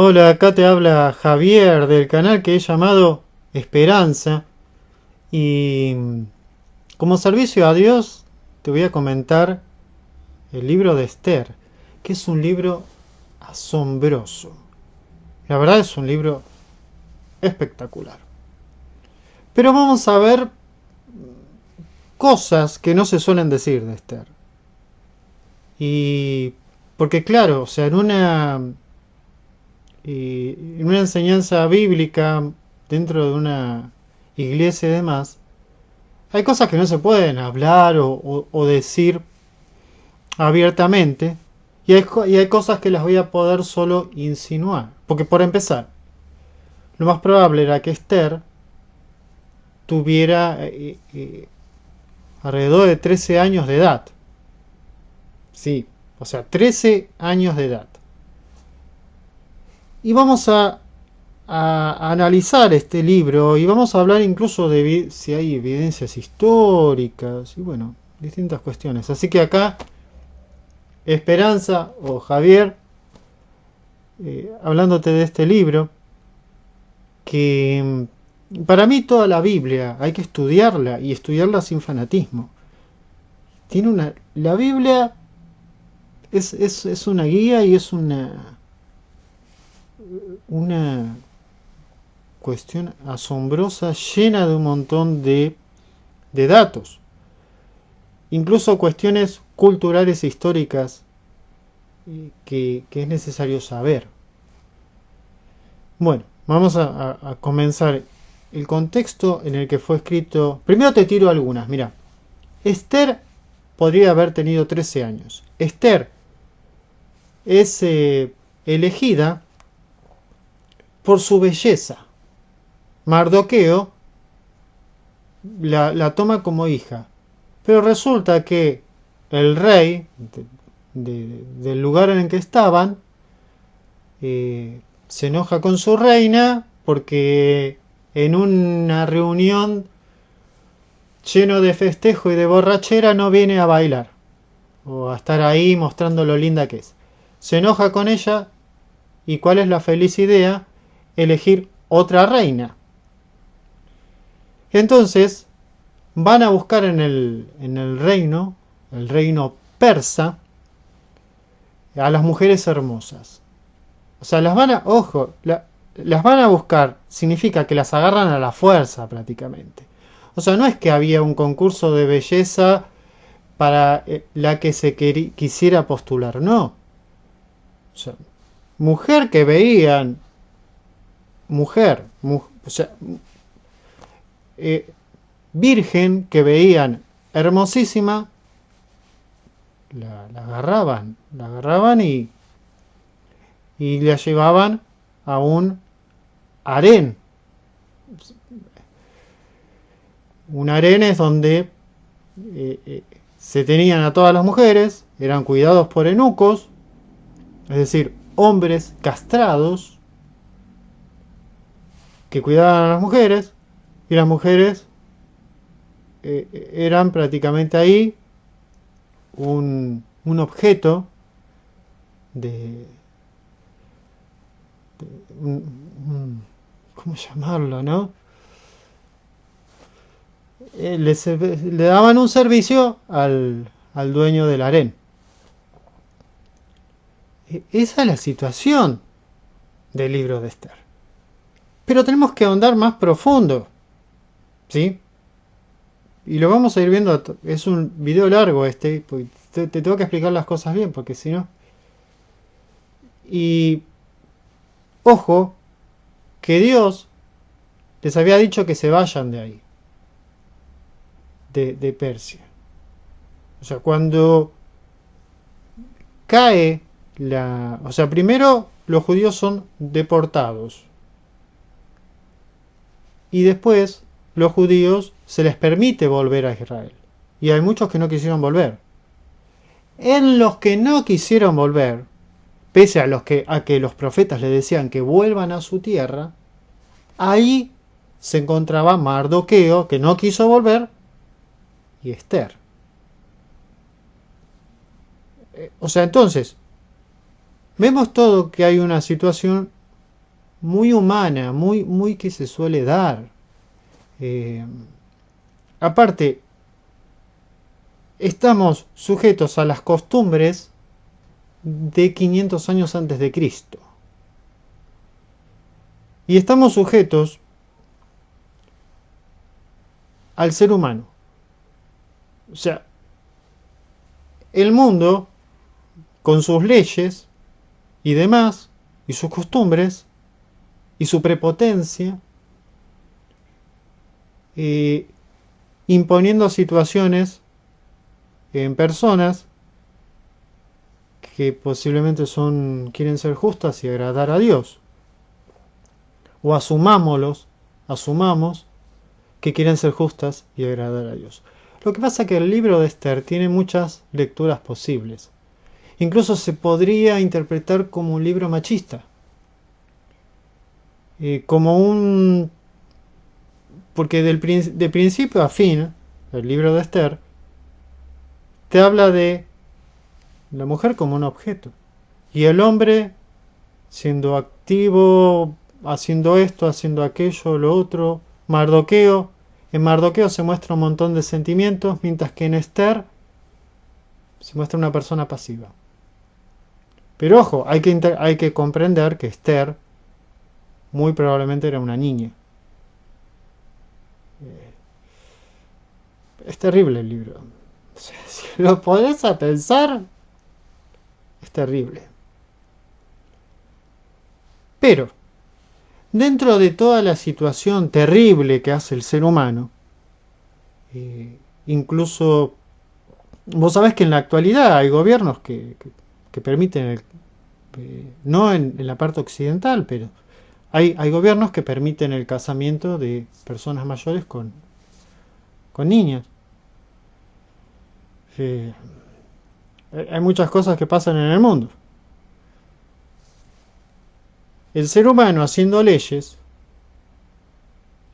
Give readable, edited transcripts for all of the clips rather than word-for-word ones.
Hola, acá te habla Javier del canal que he llamado Esperanza y como servicio a Dios te voy a comentar el libro de Esther, que es un libro asombroso. La verdad es un libro espectacular. Pero vamos a ver cosas que no se suelen decir de Esther. Y porque claro, o sea, en una enseñanza bíblica dentro de una iglesia y demás, hay cosas que no se pueden hablar o decir abiertamente y hay cosas que las voy a poder solo insinuar. Porque por empezar, lo más probable era que Esther tuviera alrededor de 13 años de edad. Sí, o sea, 13 años de edad. Y vamos a analizar este libro y vamos a hablar incluso de si hay evidencias históricas y bueno, distintas cuestiones. Así que acá Esperanza o Javier, hablándote de este libro, que para mí toda la Biblia hay que estudiarla y estudiarla sin fanatismo. La Biblia es una guía y es una cuestión asombrosa, llena de un montón de datos, incluso cuestiones culturales e históricas que es necesario saber. Bueno, vamos a comenzar el contexto en el que fue escrito. Primero te tiro algunas, mira. Esther podría haber tenido 13 años. Esther es elegida por su belleza. Mardoqueo la toma como hija. Pero resulta que el rey del lugar en el que estaban se enoja con su reina porque en una reunión lleno de festejo y de borrachera no viene a bailar o a estar ahí mostrando lo linda que es. Se enoja con ella y ¿cuál es la feliz idea? Elegir otra reina. Entonces van a buscar en el reino persa, a las mujeres hermosas. O sea, las van a buscar, significa que las agarran a la fuerza prácticamente. O sea, no es que había un concurso de belleza para la que se quisiera postular, no. O sea, mujer que veían, o sea, virgen que veían hermosísima, la agarraban y la llevaban a un harén. Un harén es donde se tenían a todas las mujeres, eran cuidados por eunucos, es decir, hombres castrados que cuidaban a las mujeres, y las mujeres eran prácticamente ahí un objeto de, ¿cómo llamarlo, no? Le daban un servicio al dueño del harén. Esa es la situación del libro de Esther. Pero tenemos que ahondar más profundo, ¿sí? Y lo vamos a ir viendo. Es un video largo este, te tengo que explicar las cosas bien, porque si no... Y ojo, que Dios les había dicho que se vayan de ahí, de Persia. O sea, cuando cae o sea, primero los judíos son deportados. Y después los judíos se les permite volver a Israel. Y hay muchos que no quisieron volver. En los que no quisieron volver, pese a que los profetas le decían que vuelvan a su tierra, ahí se encontraba Mardoqueo, que no quiso volver, y Esther. O sea, entonces, vemos todo que hay una situación muy humana, muy que se suele dar. Eh, Aparte, estamos sujetos a las costumbres de 500 años antes de Cristo. Y estamos sujetos al ser humano. O sea, el mundo, con sus leyes y demás, y sus costumbres, y su prepotencia, imponiendo situaciones en personas que posiblemente quieren ser justas y agradar a Dios. O asumamos que quieren ser justas y agradar a Dios. Lo que pasa es que el libro de Esther tiene muchas lecturas posibles. Incluso se podría interpretar como un libro machista. Porque de principio a fin, el libro de Esther te habla de la mujer como un objeto. Y el hombre siendo activo, haciendo esto, haciendo aquello, lo otro. En Mardoqueo se muestra un montón de sentimientos, mientras que en Esther se muestra una persona pasiva. Pero ojo, hay que comprender que Esther muy probablemente era una niña. Es terrible el libro. O sea, si lo podés a pensar, es terrible. Pero, dentro de toda la situación terrible que hace el ser humano, incluso, vos sabés que en la actualidad hay gobiernos que permiten, no en la parte occidental, pero hay gobiernos que permiten el casamiento de personas mayores con niños. Hay muchas cosas que pasan en el mundo. El ser humano haciendo leyes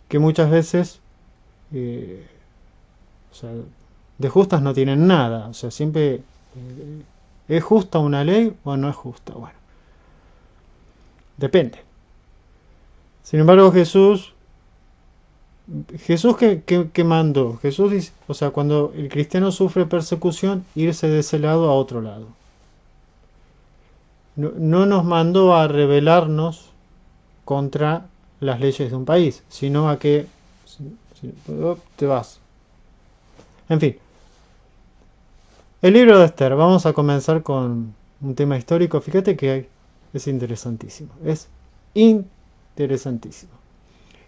que muchas veces o sea, de justas no tienen nada. O sea, siempre ¿es justa una ley o no es justa? Bueno, depende. Sin embargo, Jesús que mandó. Jesús dice, o sea, cuando el cristiano sufre persecución, irse de ese lado a otro lado. No nos mandó a rebelarnos contra las leyes de un país, sino a que te vas. En fin, el libro de Esther, vamos a comenzar con un tema histórico. Fíjate que es interesantísimo, es interesantísimo.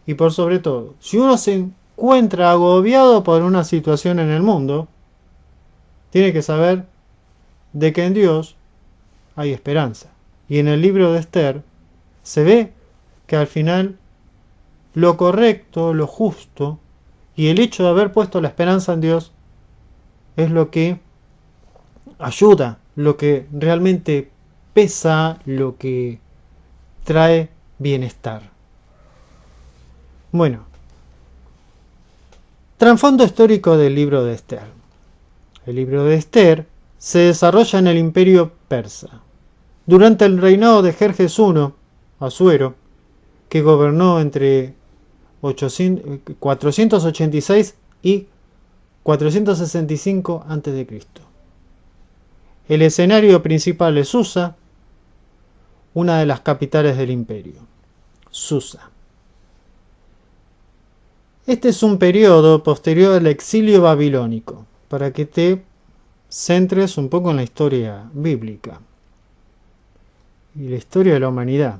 Y por sobre todo, si uno se encuentra agobiado por una situación en el mundo, tiene que saber de que en Dios hay esperanza. Y en el libro de Esther se ve que al final lo correcto, lo justo y el hecho de haber puesto la esperanza en Dios es lo que ayuda, lo que realmente pesa, lo que trae bienestar. Bueno, trasfondo histórico del libro de Esther. El libro de Esther se desarrolla en el Imperio Persa, durante el reinado de Jerjes I, Asuero, que gobernó entre 486 y 465 a.C. El escenario principal es Susa, una de las capitales del imperio. Susa. Este es un periodo posterior al exilio babilónico, para que te centres un poco en la historia bíblica y la historia de la humanidad.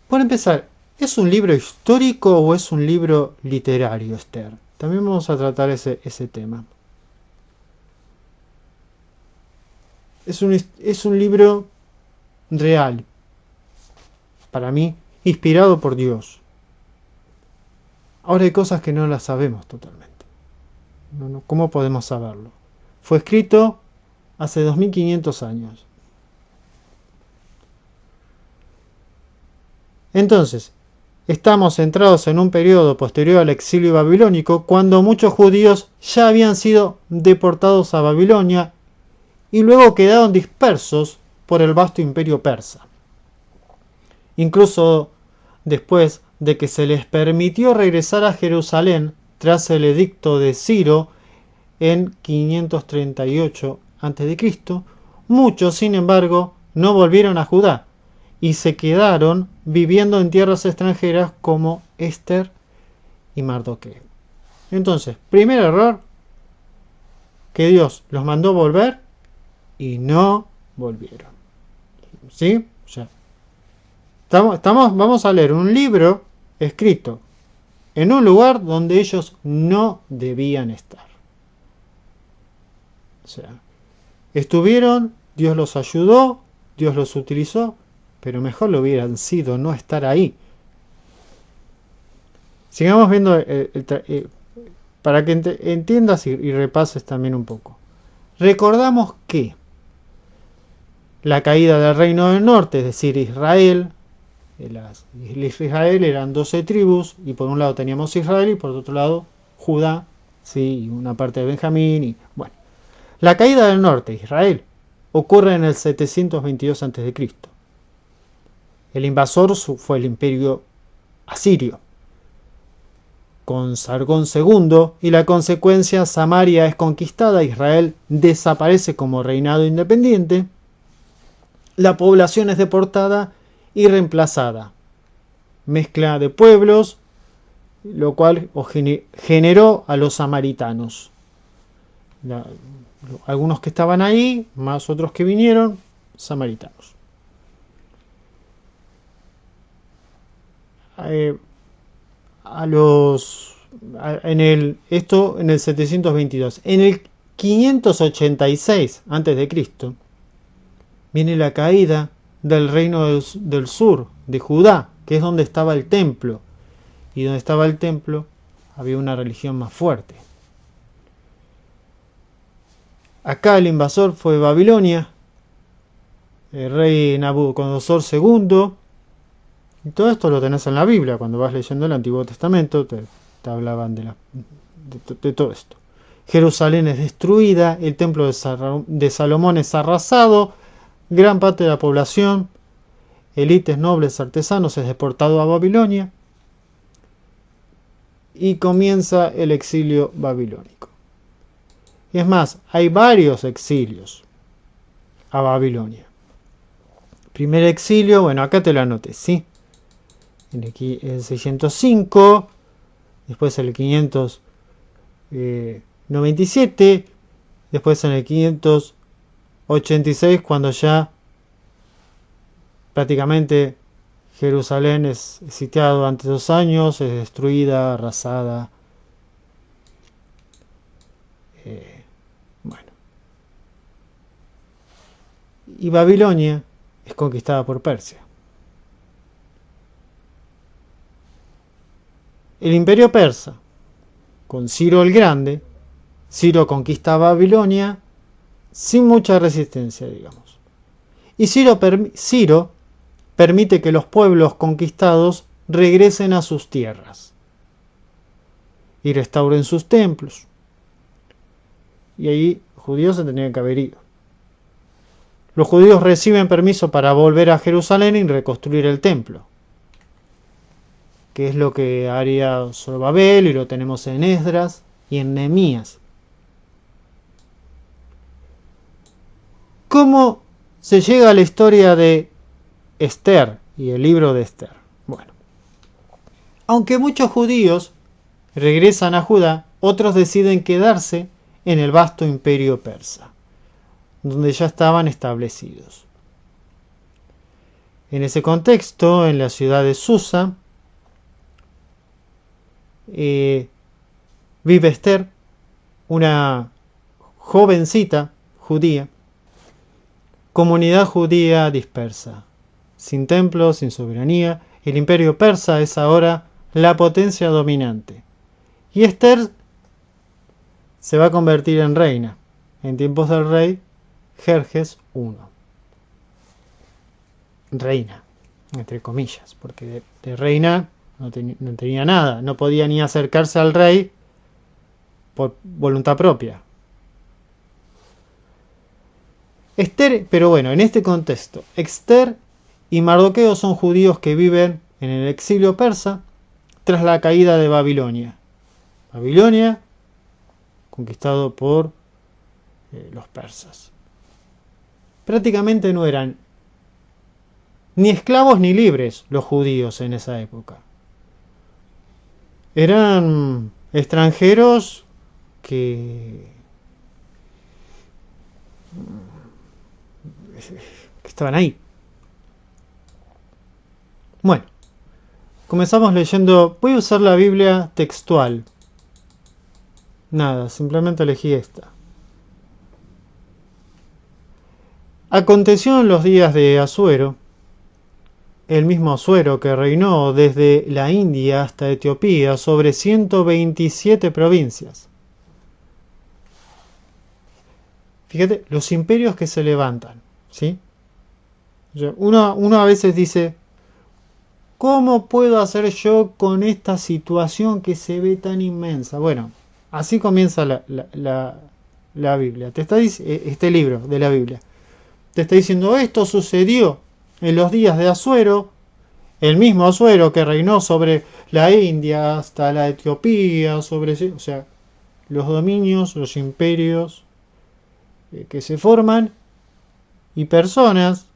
Por empezar, ¿es un libro histórico o es un libro literario, Esther? También vamos a tratar ese tema. Es un libro real, para mí, inspirado por Dios. Ahora hay cosas que no las sabemos totalmente. ¿Cómo podemos saberlo? Fue escrito hace 2500 años. Entonces, estamos centrados en un periodo posterior al exilio babilónico, cuando muchos judíos ya habían sido deportados a Babilonia y luego quedaron dispersos por el vasto imperio persa. incluso después de que se les permitió regresar a Jerusalén tras el edicto de Ciro en 538 a.C., muchos, sin embargo, no volvieron a Judá y se quedaron viviendo en tierras extranjeras como Esther y Mardoqueo. Entonces, primer error, que Dios los mandó volver y no volvieron. ¿Sí? O sea, vamos a leer un libro escrito en un lugar donde ellos no debían estar. O sea, estuvieron, Dios los ayudó, Dios los utilizó, pero mejor lo hubieran sido no estar ahí. Sigamos viendo para que entiendas y repases también un poco. Recordamos que la caída del reino del norte, es decir, Israel, Israel eran 12 tribus, y por un lado teníamos Israel y por otro lado Judá, sí, y una parte de Benjamín, y bueno. La caída del norte, Israel, ocurre en el 722 a.C. El invasor fue el imperio asirio, con Sargón II, y la consecuencia, Samaria es conquistada, Israel desaparece como reinado independiente, la población es deportada y reemplazada. Mezcla de pueblos, lo cual generó a los samaritanos. Algunos que estaban ahí, más otros que vinieron, samaritanos. Esto en el 722. En el 586 a.C. viene la caída del reino del sur, de Judá, que es donde estaba el templo. Y donde estaba el templo había una religión más fuerte. Acá el invasor fue Babilonia, el rey Nabucodonosor II. Y todo esto lo tenés en la Biblia. Cuando vas leyendo el Antiguo Testamento te hablaban de todo esto. Jerusalén es destruida, el templo de Salomón es arrasado, gran parte de la población, élites, nobles, artesanos, es deportado a Babilonia y comienza el exilio babilónico. Y es más, hay varios exilios a Babilonia. Primer exilio, bueno, acá te lo anoté, ¿sí? En el 605, después en el 597, después en el 586, cuando ya prácticamente Jerusalén es sitiado durante 2 años, es destruida, arrasada. Bueno. Y Babilonia es conquistada por Persia. El imperio persa, con Ciro el Grande, Ciro conquista Babilonia sin mucha resistencia, digamos. Y Ciro permite que los pueblos conquistados regresen a sus tierras y restauren sus templos. Y ahí los judíos se tenían que haber ido. Los judíos reciben permiso para volver a Jerusalén y reconstruir el templo, que es lo que haría Zorobabel, y lo tenemos en Esdras y en Nehemías. ¿Cómo se llega a la historia de Esther y el libro de Esther? Bueno, aunque muchos judíos regresan a Judá, otros deciden quedarse en el vasto imperio persa, donde ya estaban establecidos. En ese contexto, en la ciudad de Susa, vive Esther, una jovencita judía, comunidad judía dispersa, sin templo, sin soberanía. El imperio persa es ahora la potencia dominante. Y Esther se va a convertir en reina en tiempos del rey Jerjes I. Reina, entre comillas, porque de reina no tenía nada, no podía ni acercarse al rey por voluntad propia. Esther, pero bueno, en este contexto, Esther y Mardoqueo son judíos que viven en el exilio persa tras la caída de Babilonia. Babilonia conquistado por los persas. Prácticamente no eran ni esclavos ni libres los judíos en esa época. Eran extranjeros que estaban ahí. Bueno, comenzamos leyendo. Voy a usar la Biblia textual. Nada, simplemente elegí esta. Aconteció en los días de Asuero, el mismo Asuero que reinó desde la India hasta Etiopía sobre 127 provincias. Fíjate, los imperios que se levantan, ¿sí? Uno a veces dice, ¿cómo puedo hacer yo con esta situación que se ve tan inmensa? Bueno, así comienza la Biblia. Este libro de la Biblia. Te está diciendo, esto sucedió en los días de Asuero, el mismo Asuero que reinó sobre la India hasta la Etiopía, o sea, los dominios, los imperios que se forman, y personas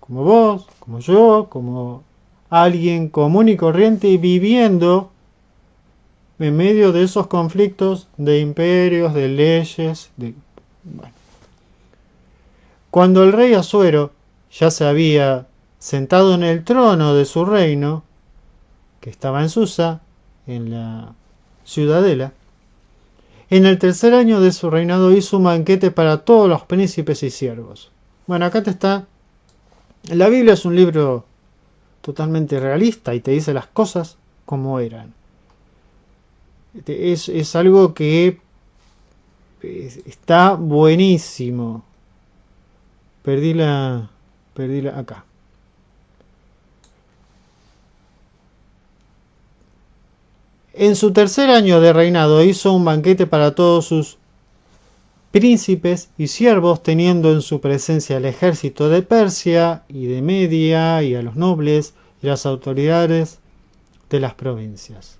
como vos, como yo, como alguien común y corriente viviendo en medio de esos conflictos de imperios, de leyes, bueno. Cuando el rey Asuero ya se había sentado en el trono de su reino, que estaba en Susa, en la ciudadela, en el tercer año de su reinado hizo un banquete para todos los príncipes y siervos. Bueno, acá te está. La Biblia es un libro totalmente realista y te dice las cosas como eran. Es algo que está buenísimo. Perdíla acá. En su tercer año de reinado hizo un banquete para todos sus príncipes y siervos, teniendo en su presencia el ejército de Persia y de Media y a los nobles y las autoridades de las provincias.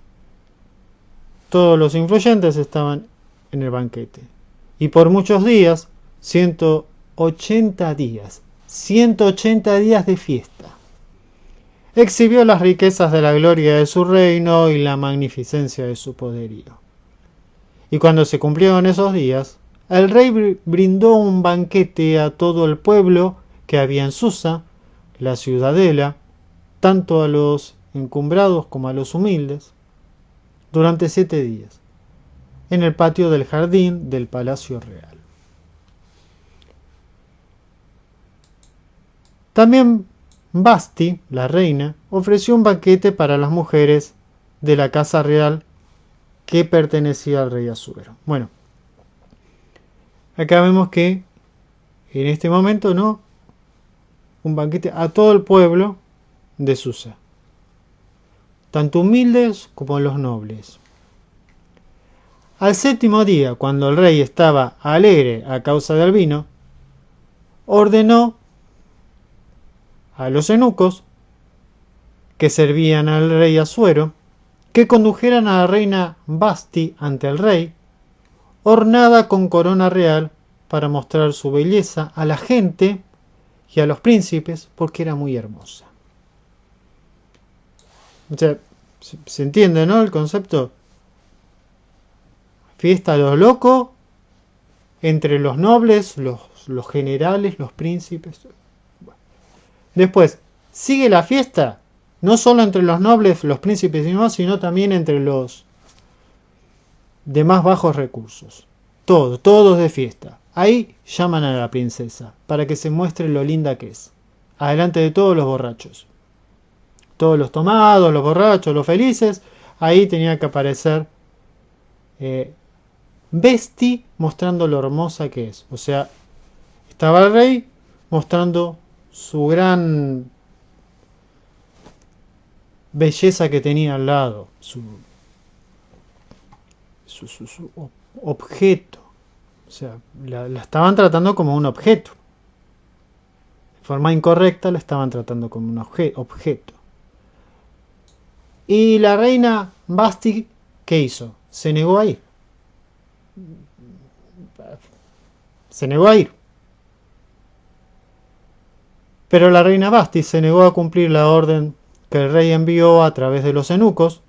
Todos los influyentes estaban en el banquete. Y por muchos días, 180 días de fiesta. Exhibió las riquezas de la gloria de su reino y la magnificencia de su poderío. Y cuando se cumplieron esos días, el rey brindó un banquete a todo el pueblo que había en Susa, la ciudadela, tanto a los encumbrados como a los humildes, durante 7 días, en el patio del jardín del palacio real. También Basti, la reina, ofreció un banquete para las mujeres de la casa real que pertenecía al rey Asuero. Bueno, acá vemos que en este momento, ¿no? Un banquete a todo el pueblo de Susa, tanto humildes como los nobles. Al séptimo día, cuando el rey estaba alegre a causa del vino, ordenó a los eunucos que servían al rey Asuero que condujeran a la reina Basti ante el rey, ornada con corona real para mostrar su belleza a la gente y a los príncipes, porque era muy hermosa. O sea, se entiende, ¿no? El concepto. Fiesta a los locos, entre los nobles, los generales, los príncipes. Bueno. Después, sigue la fiesta, no solo entre los nobles, los príncipes y demás, sino también entre los de más bajos recursos. Todos de fiesta. Ahí llaman a la princesa, para que se muestre lo linda que es. Adelante de todos los borrachos. Todos los tomados, los borrachos, los felices. Ahí tenía que aparecer Besti mostrando lo hermosa que es. O sea, estaba el rey mostrando su gran belleza que tenía al lado, su objeto. O sea, la estaban tratando como un objeto. forma incorrecta, la estaban tratando como un objeto. Y la reina Basti, ¿qué hizo? Se negó a ir. Se negó a ir. Pero la reina Basti se negó a cumplir la orden que el rey envió a través de los eunucos,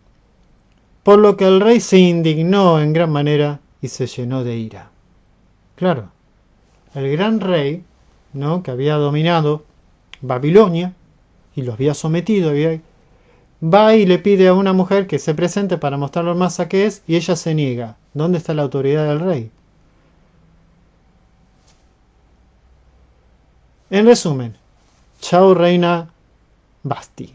por lo que el rey se indignó en gran manera y se llenó de ira. Claro, el gran rey, ¿no?, que había dominado Babilonia y los había sometido, va y le pide a una mujer que se presente para mostrar lo hermosa que es, y ella se niega. ¿Dónde está la autoridad del rey? En resumen, chao reina Basti.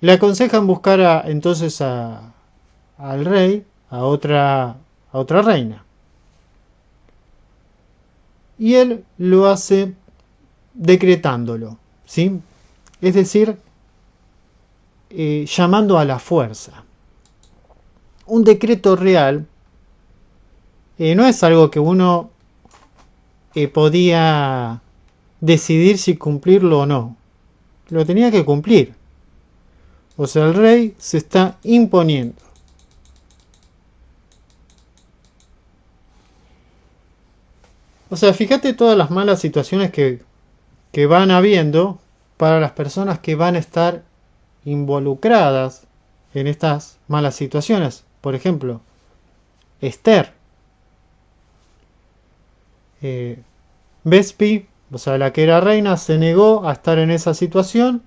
Le aconsejan buscar entonces al rey, a otra reina. Y él lo hace decretándolo, ¿sí? Es decir, llamando a la fuerza. Un decreto real no es algo que uno podía decidir si cumplirlo o no. Lo tenía que cumplir. O sea, el rey se está imponiendo. O sea, fíjate todas las malas situaciones que van habiendo para las personas que van a estar involucradas en estas malas situaciones. Por ejemplo, Esther. Vespi, o sea, la que era reina, se negó a estar en esa situación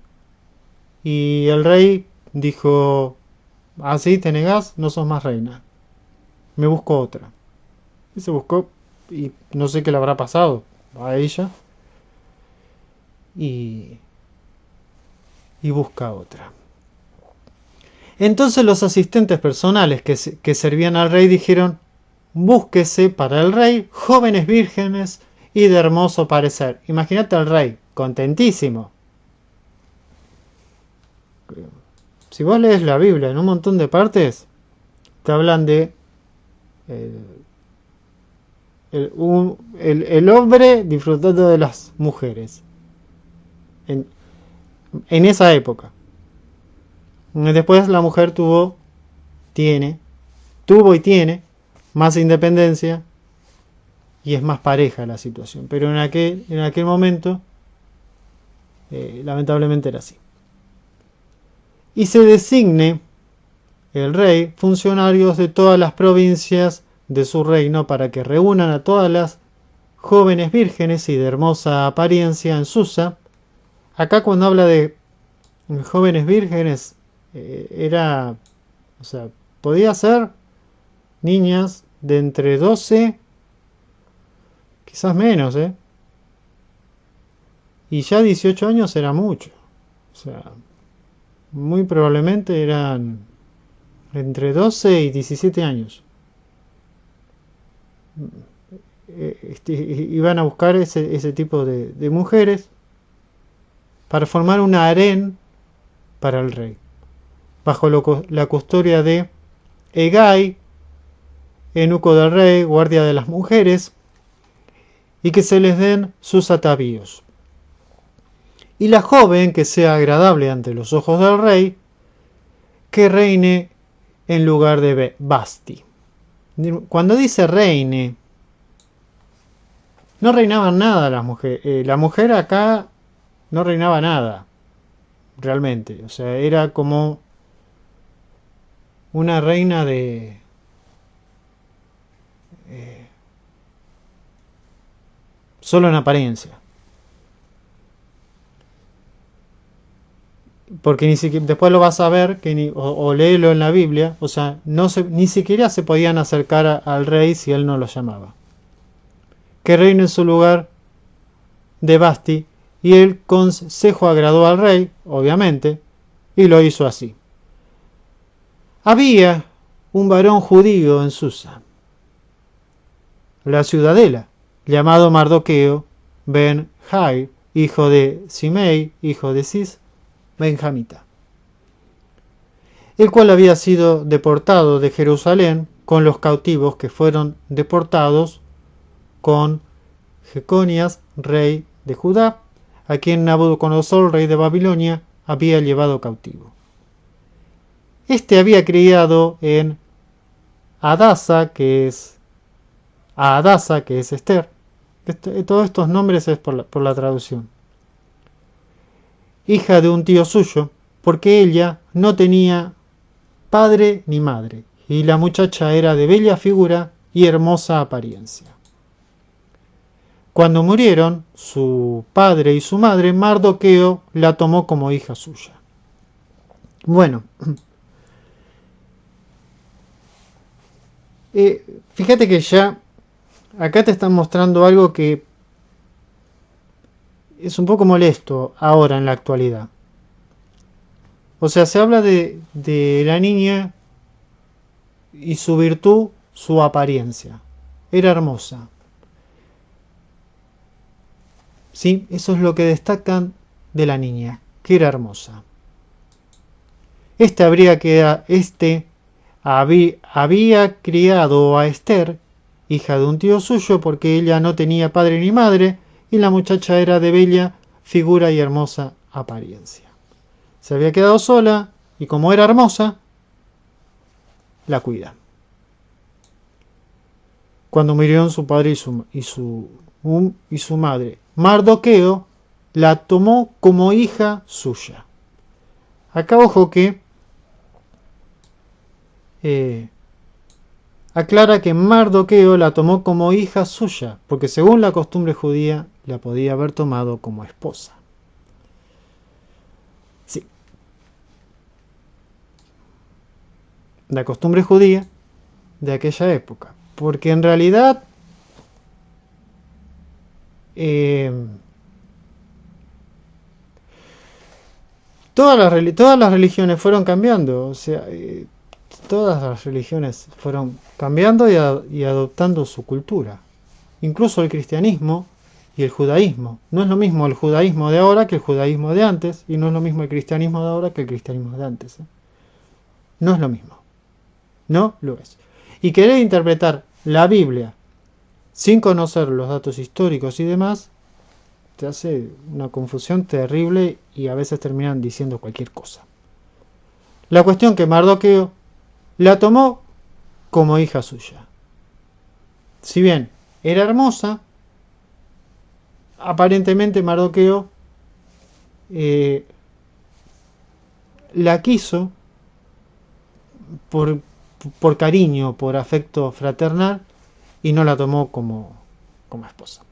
y el rey dijo: así te negás, no sos más reina, me busco otra. Y se buscó, y no sé qué le habrá pasado a ella, y busca otra. Entonces los asistentes personales que servían al rey dijeron: búsquese para el rey jóvenes vírgenes y de hermoso parecer. Imagínate al rey, contentísimo. Si vos lees la Biblia en un montón de partes, te hablan de el hombre disfrutando de las mujeres. En esa época. Después la mujer tuvo y tiene más independencia y es más pareja la situación. Pero en aquel momento, lamentablemente era así. Y se designe el rey funcionarios de todas las provincias de su reino para que reúnan a todas las jóvenes vírgenes y de hermosa apariencia en Susa. Acá cuando habla de jóvenes vírgenes, o sea, podía ser niñas de entre 12, quizás menos, y ya 18 años era mucho. O sea, muy probablemente eran entre 12 y 17 años. Iban a buscar ese tipo de mujeres para formar un harén para el rey, bajo la custodia de Hegai, eunuco del rey, guardia de las mujeres, y que se les den sus atavíos. Y la joven que sea agradable ante los ojos del rey, que reine en lugar de Basti. Cuando dice reine, no reinaban nada las mujeres. La mujer acá no reinaba nada, realmente. O sea, era como una reina de... solo en apariencia. Porque ni siquiera, después lo vas a ver, o léelo en la Biblia, o sea, ni siquiera se podían acercar al rey si él no lo llamaba. Que reine en su lugar de Basti, y el consejo agradó al rey, obviamente, y lo hizo así. Había un varón judío en Susa, la ciudadela, llamado Mardoqueo ben Jair, hijo de Simei, hijo de Cis, benjamita, el cual había sido deportado de Jerusalén con los cautivos que fueron deportados con Jeconías, rey de Judá, a quien Nabucodonosor, rey de Babilonia, había llevado cautivo. Este había criado en Adasa, que es Esther. Todos estos nombres es por la traducción. Hija de un tío suyo, porque ella no tenía padre ni madre, y la muchacha era de bella figura y hermosa apariencia. Cuando murieron su padre y su madre, Mardoqueo la tomó como hija suya. Bueno, fíjate que ya acá te están mostrando algo que es un poco molesto ahora en la actualidad. O sea, se habla de la niña y su virtud, su apariencia. Era hermosa. ¿Sí? Eso es lo que destacan de la niña, que era hermosa. Había criado a Esther, hija de un tío suyo, porque ella no tenía padre ni madre, y la muchacha era de bella figura y hermosa apariencia. Se había quedado sola, y como era hermosa, la cuida. Cuando murieron su padre y su madre, Mardoqueo la tomó como hija suya. Acá ojo que aclara que Mardoqueo la tomó como hija suya, porque según la costumbre judía la podía haber tomado como esposa. Sí. La costumbre judía de aquella época. Porque en realidad todas las religiones fueron cambiando. O sea, todas las religiones fueron cambiando y adoptando su cultura. Incluso el cristianismo y el judaísmo. No es lo mismo el judaísmo de ahora que el judaísmo de antes, y no es lo mismo el cristianismo de ahora que el cristianismo de antes. No es lo mismo. No lo es. Y querer interpretar la Biblia sin conocer los datos históricos y demás, te hace una confusión terrible y a veces terminan diciendo cualquier cosa. La cuestión que Mardoqueo la tomó como hija suya. Si bien era hermosa, aparentemente Mardoqueo la quiso por cariño, por afecto fraternal, y no la tomó como esposa.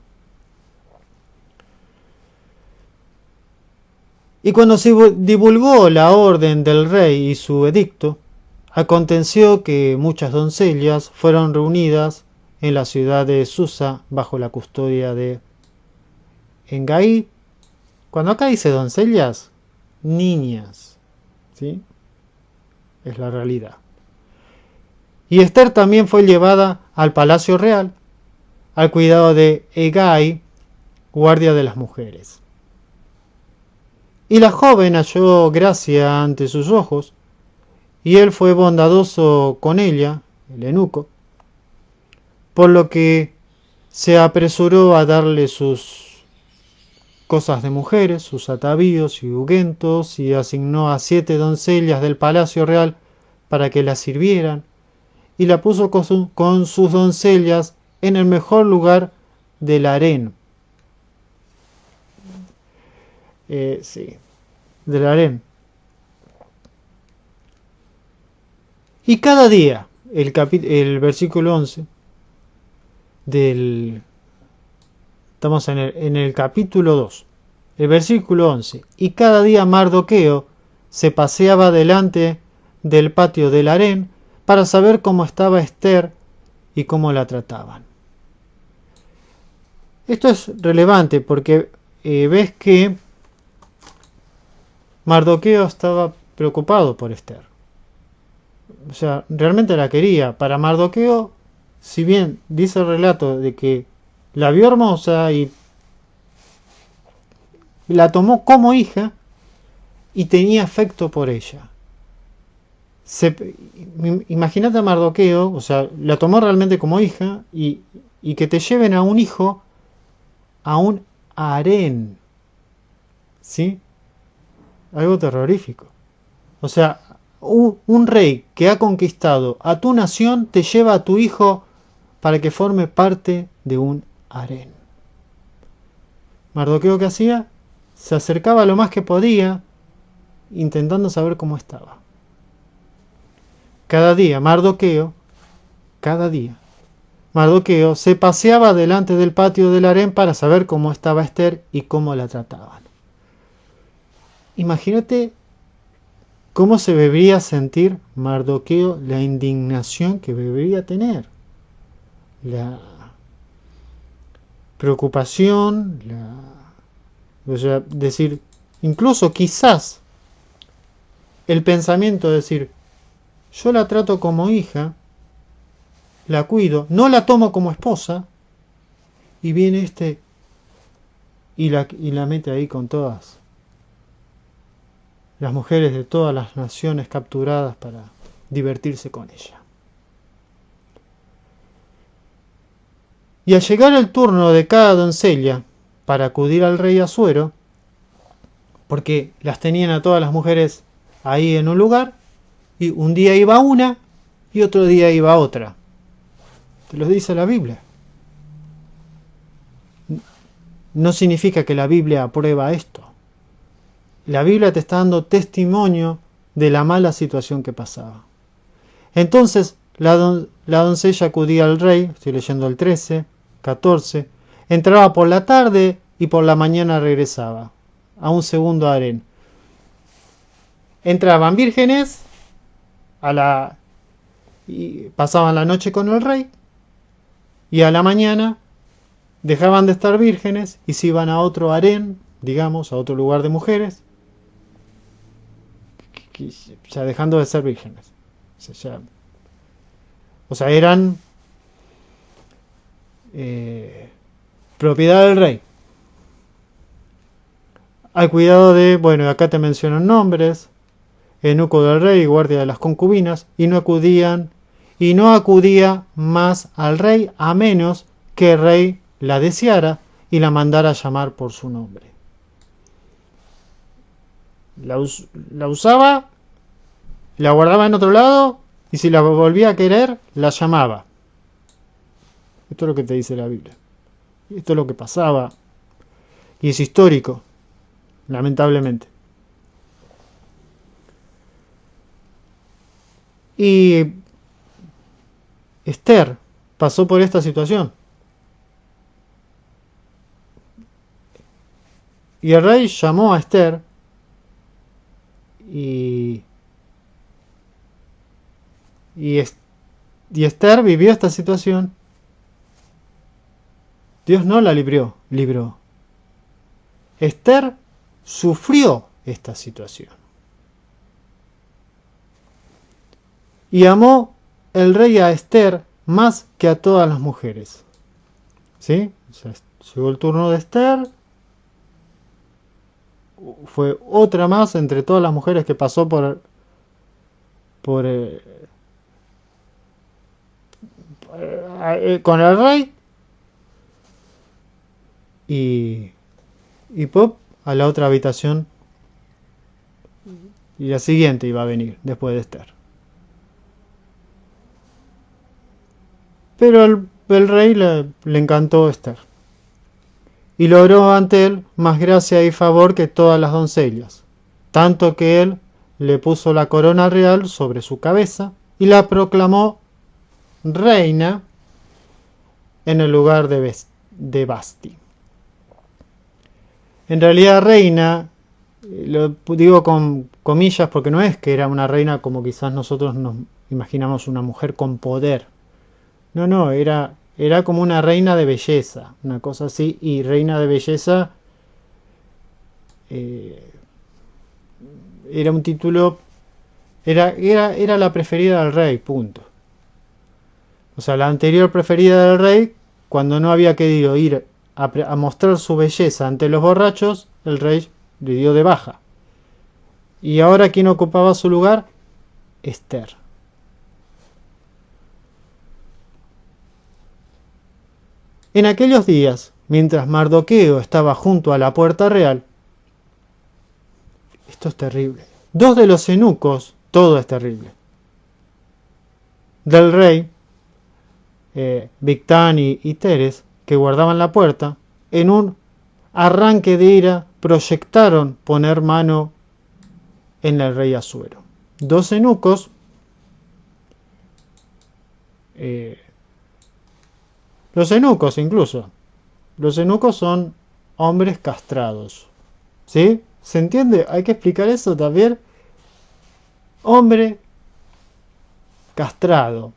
Y cuando se divulgó la orden del rey y su edicto, aconteció que muchas doncellas fueron reunidas en la ciudad de Susa bajo la custodia de Engai. Cuando acá dice doncellas, niñas, ¿sí? Es la realidad. Y Esther también fue llevada al palacio real, al cuidado de Hegai, guardia de las mujeres. Y la joven halló gracia ante sus ojos, y él fue bondadoso con ella, el eunuco, por lo que se apresuró a darle sus cosas de mujeres, sus atavíos y unguentos, y asignó a 7 doncellas del palacio real para que la sirvieran, y la puso con sus doncellas en el mejor lugar del harén. Sí, del harén. Y cada día, el versículo 11 estamos en el capítulo 2, el versículo 11, y cada día Mardoqueo se paseaba delante del patio del harén para saber cómo estaba Esther y cómo la trataban. Esto es relevante porque ves que Mardoqueo estaba preocupado por Esther. O sea, realmente la quería. Para Mardoqueo, si bien dice el relato de que la vio hermosa y la tomó como hija y tenía afecto por ella. Imagínate a Mardoqueo, o sea, la tomó realmente como hija y que te lleven a un hijo a un harén. ¿Sí? Algo terrorífico. O sea, un rey que ha conquistado a tu nación te lleva a tu hijo para que forme parte de un harén. Mardoqueo, ¿qué hacía? Se acercaba lo más que podía, intentando saber cómo estaba. Cada día, Mardoqueo se paseaba delante del patio del harén para saber cómo estaba Esther y cómo la trataban. Imagínate cómo se debería sentir Mardoqueo, la indignación que debería tener, la preocupación, o sea, decir, incluso quizás el pensamiento de decir, yo la trato como hija, la cuido, no la tomo como esposa, y viene y la mete ahí con todas las mujeres de todas las naciones capturadas para divertirse con ella. Y al llegar el turno de cada doncella para acudir al rey Asuero, porque las tenían a todas las mujeres ahí en un lugar, y un día iba una y otro día iba otra. Te lo dice la Biblia. No significa que la Biblia aprueba esto. La Biblia te está dando testimonio de la mala situación que pasaba. Entonces la doncella acudía al rey, estoy leyendo el 13, 14, entraba por la tarde y por la mañana regresaba a un segundo harén. Entraban vírgenes y pasaban la noche con el rey, y a la mañana dejaban de estar vírgenes y se iban a otro harén, digamos, a otro lugar de mujeres, ya dejando de ser vírgenes. O sea, eran propiedad del rey. Al cuidado de, bueno, acá te mencionan nombres, eunuco del rey, guardia de las concubinas, y no acudía más al rey a menos que el rey la deseara y la mandara llamar por su nombre. La usaba, la guardaba en otro lado, y si la volvía a querer, la llamaba. Esto es lo que te dice la Biblia. Esto es lo que pasaba, y es histórico, lamentablemente. Y Esther pasó por esta situación. Y el rey llamó a Esther y Esther vivió esta situación. Dios no la libró. Esther sufrió esta situación. Y amó el rey a Esther más que a todas las mujeres. ¿Sí? O sea, llegó el turno de Esther. Fue otra más entre todas las mujeres que pasó con el rey. Y pop a la otra habitación. Y la siguiente iba a venir después de Esther. Pero el rey le encantó Esther. Y logró ante él más gracia y favor que todas las doncellas, tanto que él le puso la corona real sobre su cabeza y la proclamó reina en el lugar de Basti. En realidad reina, lo digo con comillas porque no es que era una reina como quizás nosotros nos imaginamos, una mujer con poder. No, era como una reina de belleza, una cosa así, y reina de belleza era un título, era la preferida del rey, punto. O sea, la anterior preferida del rey, cuando no había querido ir a mostrar su belleza ante los borrachos, el rey le dio de baja. Y ahora, ¿quién ocupaba su lugar? Esther. En aquellos días, mientras Mardoqueo estaba junto a la puerta real. Esto es terrible. Dos de los eunucos, todo es terrible, del rey, Bigtán y Teres, que guardaban la puerta, en un arranque de ira proyectaron poner mano en el rey Asuero. Dos eunucos, los eunucos incluso, los eunucos son hombres castrados, ¿sí? ¿Se entiende? Hay que explicar eso también. Hombre castrado.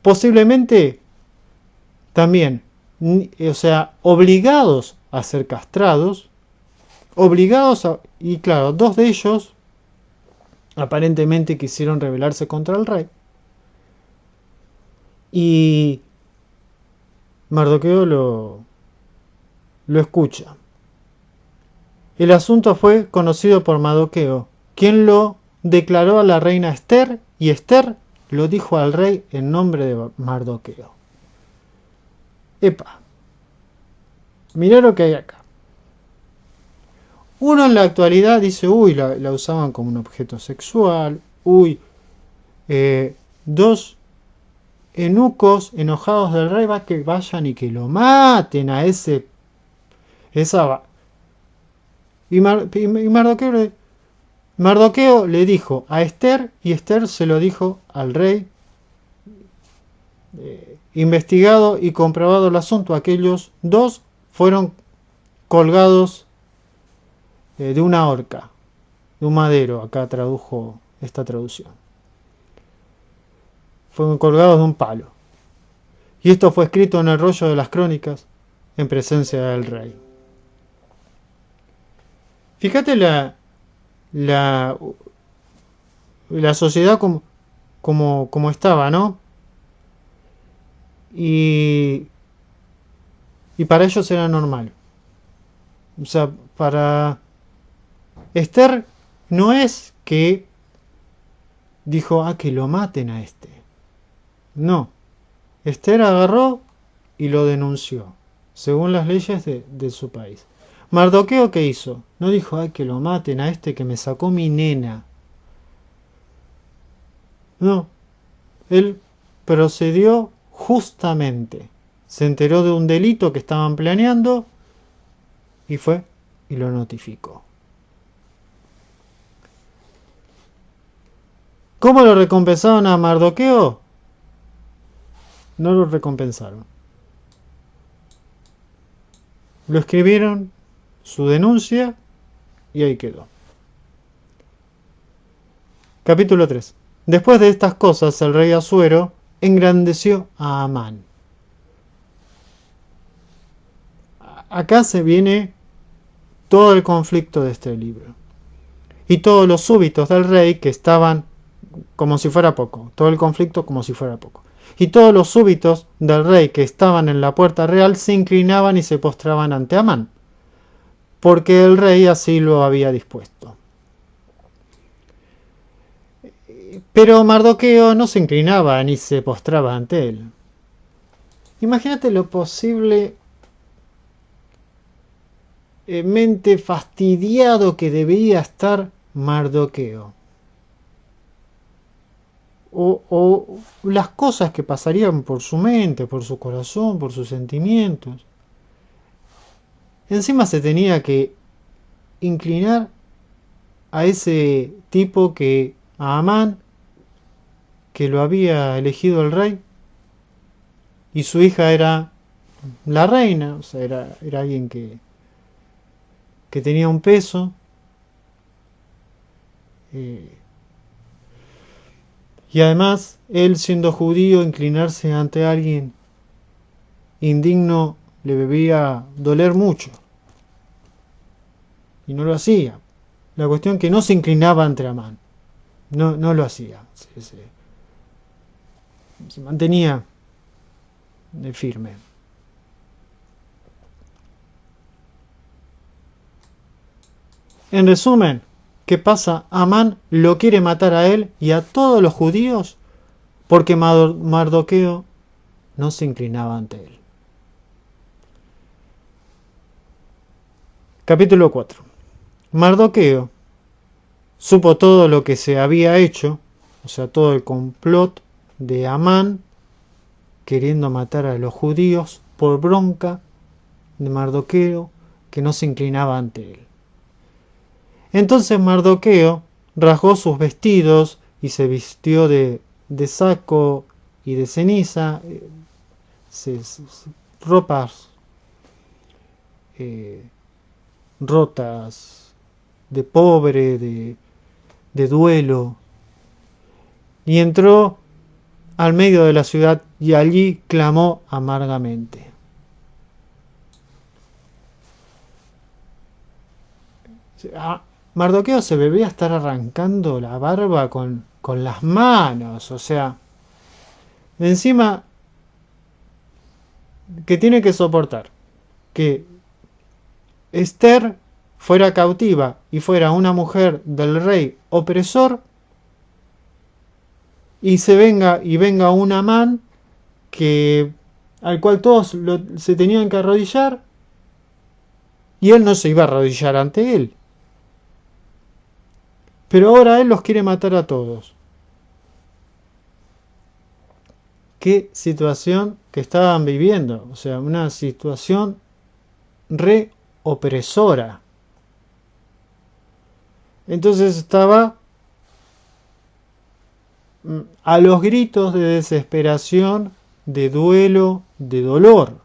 Posiblemente también, o sea, obligados a ser castrados, y claro, dos de ellos aparentemente quisieron rebelarse contra el rey, y Mardoqueo lo escucha. El asunto fue conocido por Mardoqueo, quien lo declaró a la reina Esther, y Esther lo dijo al rey en nombre de Mardoqueo. Epa, mirá lo que hay acá. Uno en la actualidad dice, uy, la usaban como un objeto sexual, uy, dos eunucos enojados del rey, va que vayan y que lo maten a esa. Y Mardoqueo le dijo a Esther, y Esther se lo dijo al rey. Investigado y comprobado el asunto, aquellos dos fueron colgados de una horca, de un madero. Acá tradujo esta traducción. Fueron colgados de un palo. Y esto fue escrito en el rollo de las crónicas en presencia del rey. Fíjate la sociedad como estaba, ¿no? Y para ellos era normal. O sea, para Esther no es que dijo, que lo maten a este. No. Esther agarró y lo denunció, según las leyes de su país. Mardoqueo, ¿qué hizo? No dijo, que lo maten a este que me sacó mi nena. No. Él procedió justamente. Se enteró de un delito que estaban planeando y fue y lo notificó. ¿Cómo lo recompensaron a Mardoqueo? No lo recompensaron. Lo escribieron, su denuncia, y ahí quedó. Capítulo 3. Después de estas cosas, el rey Asuero engrandeció a Amán. Acá se viene todo el conflicto de este libro. Y todos los súbitos del rey que estaban como si fuera poco. Todo el conflicto como si fuera poco. Y todos los súbitos del rey que estaban en la puerta real se inclinaban y se postraban ante Amán, porque el rey así lo había dispuesto. Pero Mardoqueo no se inclinaba ni se postraba ante él. Imagínate lo posiblemente fastidiado que debía estar Mardoqueo. O las cosas que pasarían por su mente, por su corazón, por sus sentimientos. Encima se tenía que inclinar a ese tipo a Amán, que lo había elegido el rey, y su hija era la reina, o sea, era alguien que tenía un peso. Y además, él siendo judío, inclinarse ante alguien indigno le debía doler mucho. Y no lo hacía. La cuestión que no se inclinaba ante Amán. No lo hacía. Se mantenía firme. En resumen, ¿qué pasa? Amán lo quiere matar a él y a todos los judíos porque Mardoqueo no se inclinaba ante él. Capítulo 4. Mardoqueo supo todo lo que se había hecho, o sea, todo el complot de Amán queriendo matar a los judíos por bronca de Mardoqueo que no se inclinaba ante él. Entonces Mardoqueo rasgó sus vestidos y se vistió de saco y de ceniza, ropas rotas, de pobre, de duelo, y entró al medio de la ciudad y allí clamó amargamente. Mardoqueo se debía estar arrancando la barba con las manos, o sea, encima que tiene que soportar que Esther fuera cautiva y fuera una mujer del rey opresor, y venga un Amán al cual todos se tenían que arrodillar, y él no se iba a arrodillar ante él. Pero ahora él los quiere matar a todos. Qué situación que estaban viviendo, o sea, una situación re opresora. Entonces estaba a los gritos de desesperación, de duelo, de dolor.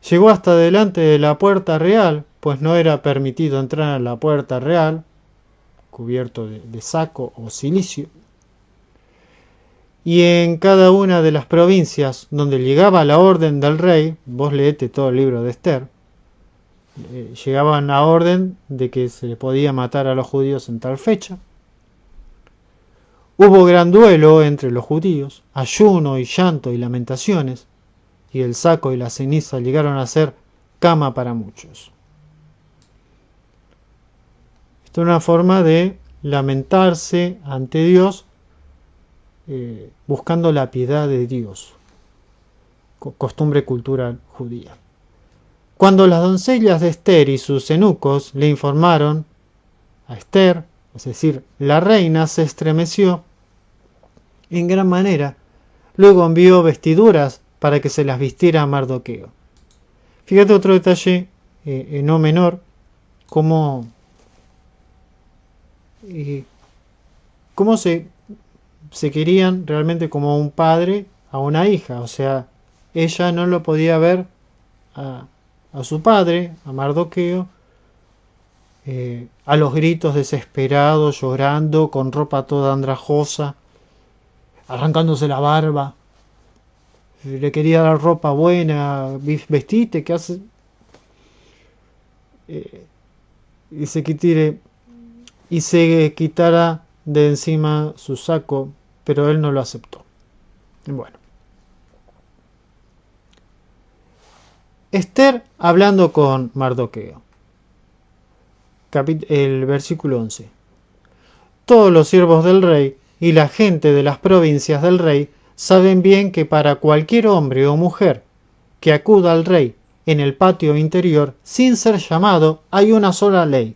Llegó hasta delante de la puerta real, pues no era permitido entrar a la puerta real, cubierto de saco o cilicio. Y en cada una de las provincias donde llegaba la orden del rey, vos leete todo el libro de Esther, llegaban la orden de que se podía matar a los judíos en tal fecha. Hubo gran duelo entre los judíos, ayuno y llanto y lamentaciones, y el saco y la ceniza llegaron a ser cama para muchos. Esto es una forma de lamentarse ante Dios, buscando la piedad de Dios, costumbre cultural judía. Cuando las doncellas de Esther y sus eunucos le informaron a Esther, es decir, la reina se estremeció en gran manera. Luego envió vestiduras para que se las vistiera a Mardoqueo. Fíjate otro detalle no menor, cómo se querían realmente como un padre a una hija. O sea, ella no lo podía ver a su padre, a Mardoqueo, a los gritos desesperados, llorando, con ropa toda andrajosa, arrancándose la barba. Le quería dar ropa buena, vestite, ¿qué hace? Y se quitara de encima su saco, pero él no lo aceptó. Bueno. Esther hablando con Mardoqueo. El versículo 11. Todos los siervos del rey y la gente de las provincias del rey saben bien que para cualquier hombre o mujer que acuda al rey en el patio interior sin ser llamado, hay una sola ley: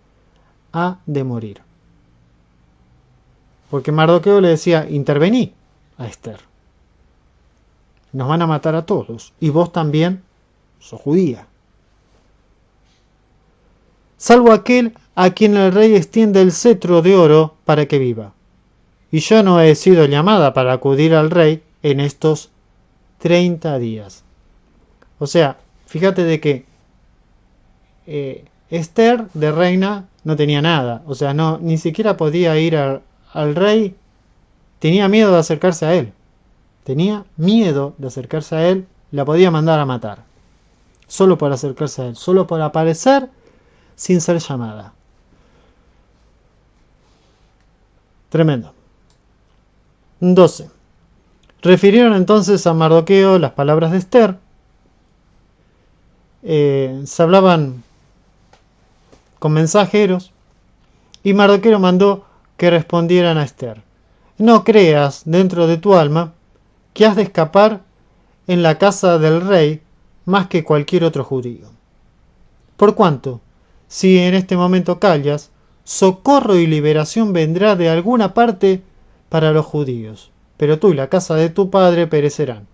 ha de morir. Porque Mardoqueo le decía: intervení a Esther, nos van a matar a todos, y vos también sos judía. Salvo aquel a quien el rey extiende el cetro de oro para que viva. Y yo no he sido llamada para acudir al rey en estos 30 días. O sea, fíjate de que Esther de reina no tenía nada. O sea, ni siquiera podía ir al rey. Tenía miedo de acercarse a él. La podía mandar a matar. Solo por acercarse a él. Solo por aparecer sin ser llamada. Tremendo. 12. Refirieron entonces a Mardoqueo las palabras de Esther. Se hablaban con mensajeros, y Mardoqueo mandó que respondieran a Esther. no creas dentro de tu alma que has de escapar en la casa del rey más que cualquier otro judío. Por cuanto, si en este momento callas, socorro y liberación vendrá de alguna parte para los judíos, pero tú y la casa de tu padre perecerán.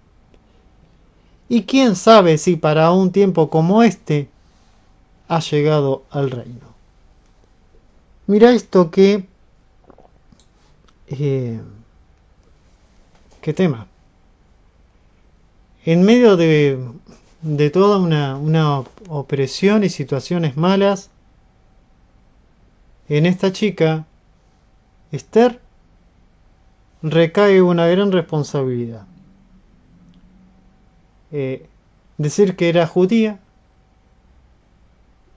Y quién sabe si para un tiempo como este ha llegado al reino. Mira esto qué tema. En medio de toda una opresión y situaciones malas, en esta chica, Esther, recae una gran responsabilidad. Decir que era judía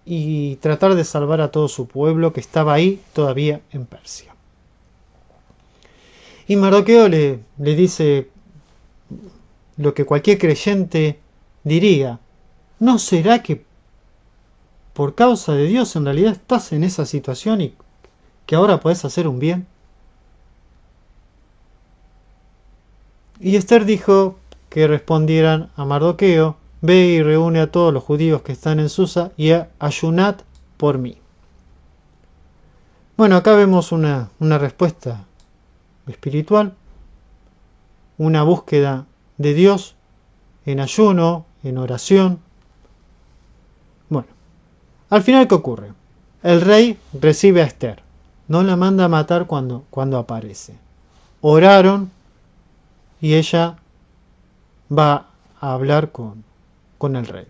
y tratar de salvar a todo su pueblo que estaba ahí todavía en Persia. Y Mardoqueo le dice lo que cualquier creyente diría: ¿no será que por causa de Dios en realidad estás en esa situación y que ahora podés hacer un bien? Y Esther dijo que respondieran a Mardoqueo: ve y reúne a todos los judíos que están en Susa y ayunad por mí. Bueno, acá vemos una respuesta espiritual, una búsqueda de Dios en ayuno, en oración. Bueno, al final, ¿qué ocurre? El rey recibe a Esther, no la manda a matar cuando aparece. Oraron y ella va a hablar con el rey.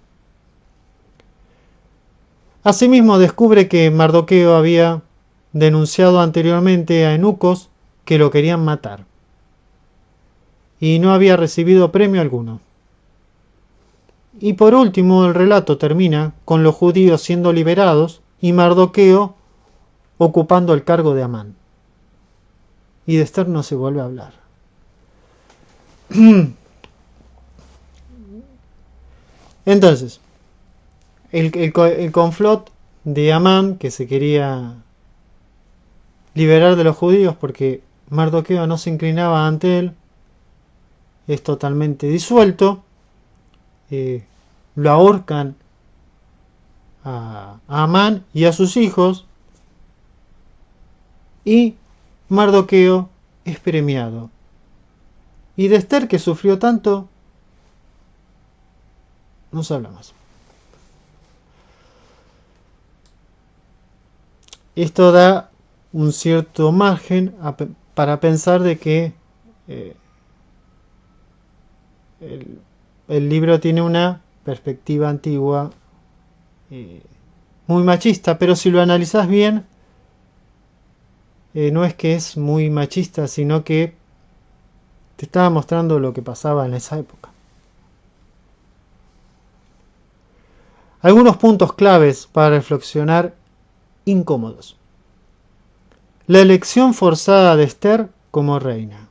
Asimismo, descubre que Mardoqueo había denunciado anteriormente a eunucos que lo querían matar y no había recibido premio alguno. Y por último, el relato termina con los judíos siendo liberados y Mardoqueo ocupando el cargo de Amán. Y de Esther no se vuelve a hablar. Entonces, el complot de Amán, que se quería liberar de los judíos porque Mardoqueo no se inclinaba ante él, es totalmente disuelto. Lo ahorcan a Amán y a sus hijos, y Mardoqueo es premiado. Y de Esther, que sufrió tanto, no se habla más. Esto da un cierto margen para pensar de que el libro tiene una perspectiva antigua muy machista, pero si lo analizás bien, no es que es muy machista, sino que te estaba mostrando lo que pasaba en esa época. Algunos puntos claves para reflexionar incómodos. La elección forzada de Esther como reina.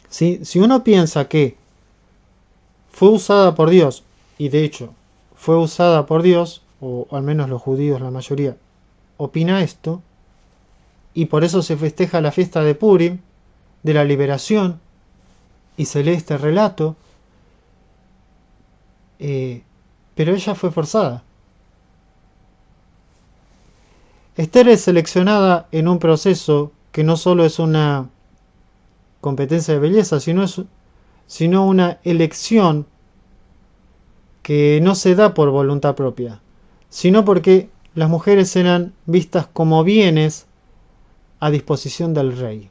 Si uno piensa que fue usada por Dios, y de hecho fue usada por Dios, o al menos los judíos, la mayoría, opina esto, y por eso se festeja la fiesta de Purim, de la liberación, y se lee este relato, pero ella fue forzada. Esther es seleccionada en un proceso que no solo es una competencia de belleza, sino una elección que no se da por voluntad propia, sino porque las mujeres eran vistas como bienes a disposición del rey.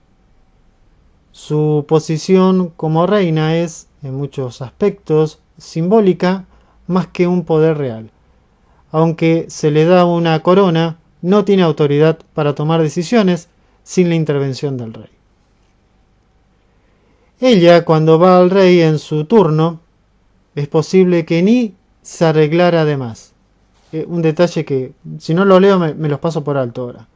Su posición como reina es, en muchos aspectos, simbólica más que un poder real. Aunque se le da una corona, no tiene autoridad para tomar decisiones sin la intervención del rey. Ella, cuando va al rey en su turno, es posible que ni se arreglara de más. Un detalle que, si no lo leo, me los paso por alto ahora.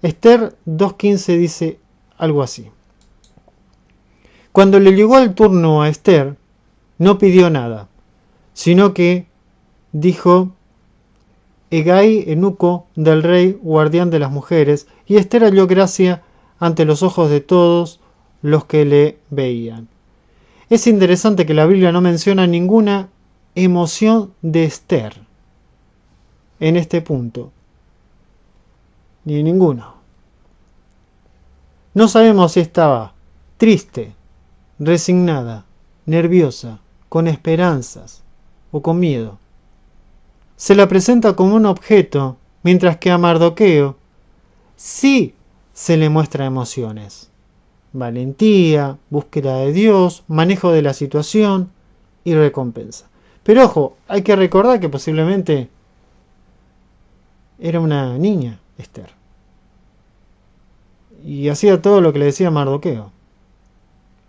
Esther 2.15 dice algo así. Cuando le llegó el turno a Esther, no pidió nada, sino que dijo: Hegai, eunuco del rey, guardián de las mujeres, y Esther halló gracia ante los ojos de todos los que le veían. Es interesante que la Biblia no menciona ninguna emoción de Esther en este punto, ni ninguno. No sabemos si estaba triste, resignada, nerviosa, con esperanzas o con miedo. Se la presenta como un objeto, mientras que a Mardoqueo sí se le muestra emociones. Valentía, búsqueda de Dios, manejo de la situación y recompensa. Pero ojo, hay que recordar que posiblemente era una niña, Esther. Y hacía todo lo que le decía Mardoqueo.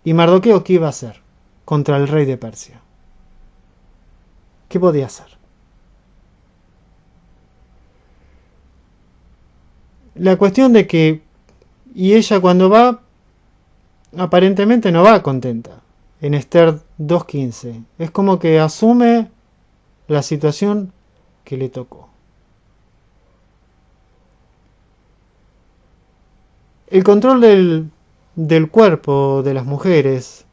¿Y Mardoqueo qué iba a hacer contra el rey de Persia? ¿Qué podía hacer? La cuestión de que, y ella cuando va, aparentemente no va contenta. En Esther 2.15. Es como que asume la situación que le tocó. El control del cuerpo de las mujeres.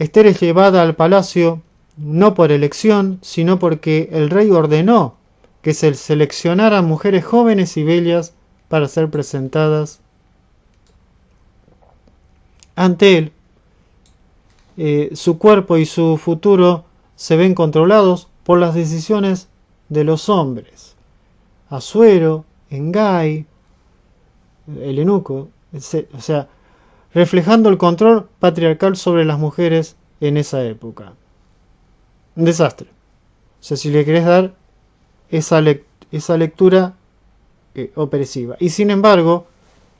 Esther es llevada al palacio no por elección, sino porque el rey ordenó que se seleccionaran mujeres jóvenes y bellas para ser presentadas ante él. Su cuerpo y su futuro se ven controlados por las decisiones de los hombres. Asuero, Engai, el eunuco, o sea, reflejando el control patriarcal sobre las mujeres en esa época. Un desastre. O sea, si le querés dar esa lectura opresiva. Y sin embargo,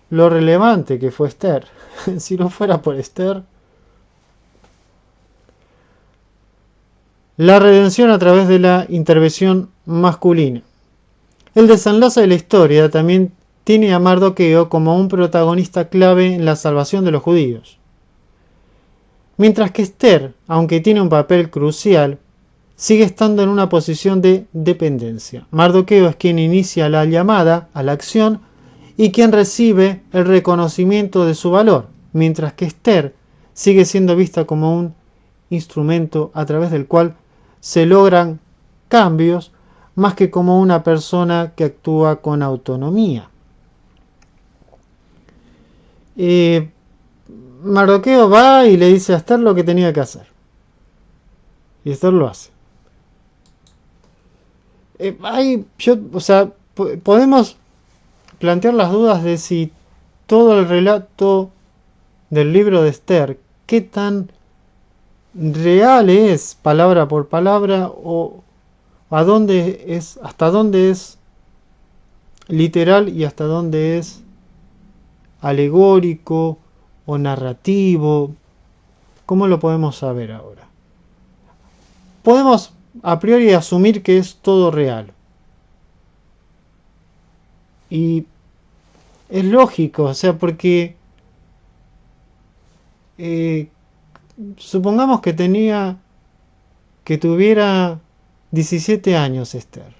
lo relevante que fue Esther, si no fuera por Esther, la redención a través de la intervención masculina. El desenlace de la historia también tiene a Mardoqueo como un protagonista clave en la salvación de los judíos. Mientras que Esther, aunque tiene un papel crucial, sigue estando en una posición de dependencia. Mardoqueo es quien inicia la llamada a la acción y quien recibe el reconocimiento de su valor, mientras que Esther sigue siendo vista como un instrumento a través del cual se logran cambios más que como una persona que actúa con autonomía. Mardoqueo va y le dice a Esther lo que tenía que hacer. Y Esther lo hace. Podemos plantear las dudas de si todo el relato del libro de Esther, qué tan real es palabra por palabra o hasta dónde es literal y hasta dónde es alegórico o narrativo. ¿Cómo lo podemos saber ahora? Podemos a priori asumir que es todo real. Y es lógico, o sea, porque supongamos que tuviera 17 años Esther.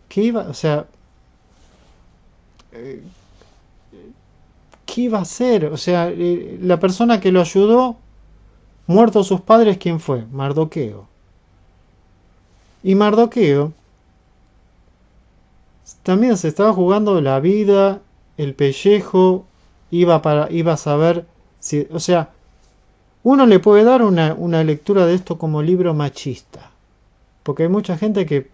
¿Qué iba a hacer? O sea, la persona que lo ayudó, muertos sus padres, ¿quién fue? Mardoqueo. Y Mardoqueo también se estaba jugando la vida, el pellejo, iba a saber si, o sea, uno le puede dar una lectura de esto como libro machista, porque hay mucha gente que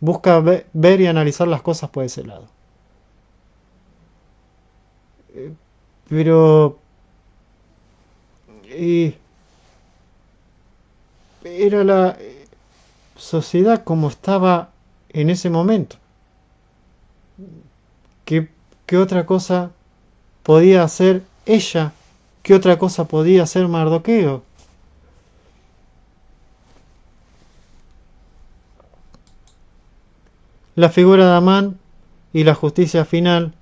busca ver y analizar las cosas por ese lado. Pero era la sociedad como estaba en ese momento. ¿Qué otra cosa podía hacer ella? ¿Qué otra cosa podía hacer Mardoqueo? La figura de Amán y la justicia final.